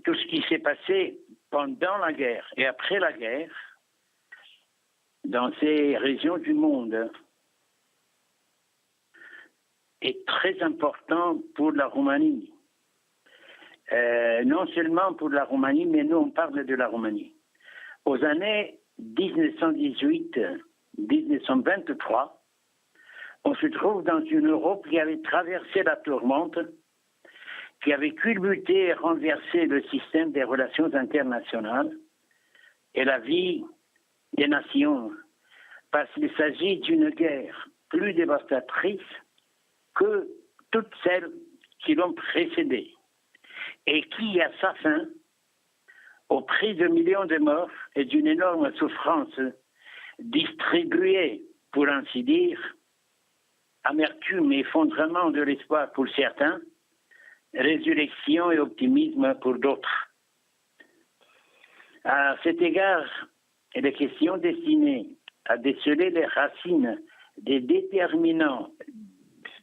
tout ce qui s'est passé pendant la guerre et après la guerre dans ces régions du monde est très important pour la Roumanie. Non seulement pour la Roumanie, mais nous on parle de la Roumanie. Aux années 1918-1923, on se trouve dans une Europe qui avait traversé la tourmente, qui avait culbuté et renversé le système des relations internationales et la vie des nations, parce qu'il s'agit d'une guerre plus dévastatrice que toutes celles qui l'ont précédée et qui, à sa fin, au prix de millions de morts et d'une énorme souffrance distribuée, pour ainsi dire, amertume et effondrement de l'espoir pour certains, résurrection et optimisme pour d'autres. À cet égard, il est question destinée à déceler les racines des déterminants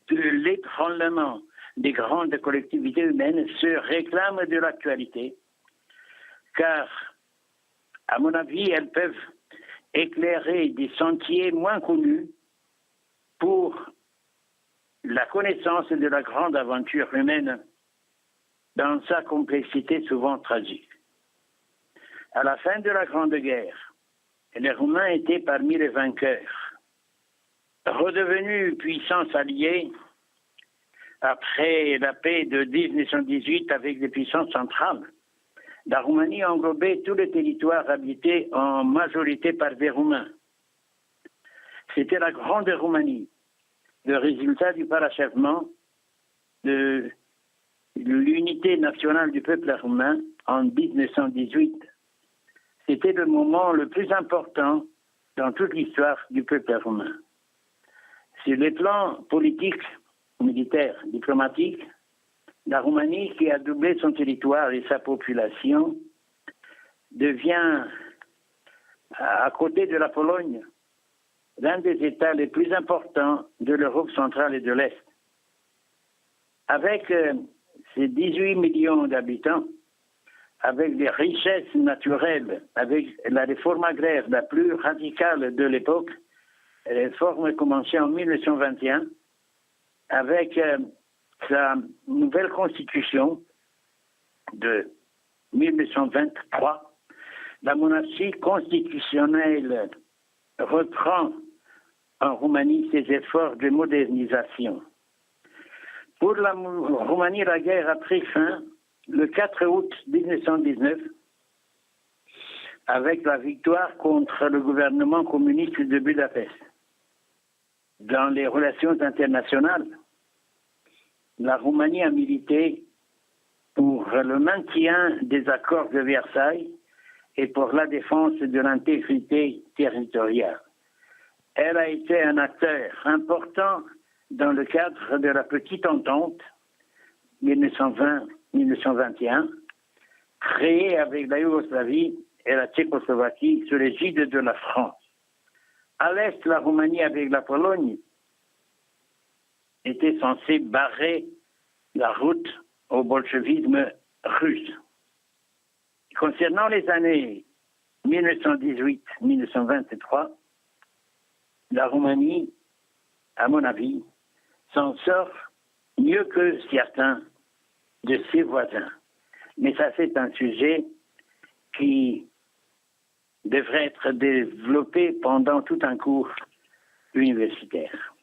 de l'ébranlement des grandes collectivités humaines se réclament de l'actualité, car, à mon avis, elles peuvent éclairer des sentiers moins connus pour la connaissance de la grande aventure humaine dans sa complexité souvent tragique. À la fin de la Grande Guerre, les Roumains étaient parmi les vainqueurs. Redevenus puissance alliée, après la paix de 1918 avec les puissances centrales, la Roumanie englobait tous les territoires habités en majorité par des Roumains. C'était la Grande Roumanie, le résultat du parachèvement de l'unité nationale du peuple roumain en 1918. C'était le moment le plus important dans toute l'histoire du peuple roumain. Sur les plans politiques, militaires, diplomatiques, la Roumanie, qui a doublé son territoire et sa population, devient, à côté de la Pologne, l'un des États les plus importants de l'Europe centrale et de l'Est. Avec ses 18 millions d'habitants, avec les richesses naturelles, avec la réforme agraire la plus radicale de l'époque, réforme commencée en 1921, avec sa nouvelle constitution de 1923, la monarchie constitutionnelle reprend en Roumanie ses efforts de modernisation. Pour la Roumanie, la guerre a pris fin le 4 août 1919 avec la victoire contre le gouvernement communiste de Budapest. Dans les relations internationales, la Roumanie a milité pour le maintien des accords de Versailles et pour la défense de l'intégrité territoriale. Elle a été un acteur important dans le cadre de la petite entente 1920-1921, créée avec la Yougoslavie et la Tchécoslovaquie sous l'égide de la France. À l'est, la Roumanie avec la Pologne était censée barrer la route au bolchevisme russe. Concernant les années 1918-1923, la Roumanie, à mon avis, s'en sort mieux que certains de ses voisins. Mais ça, c'est un sujet qui devrait être développé pendant tout un cours universitaire.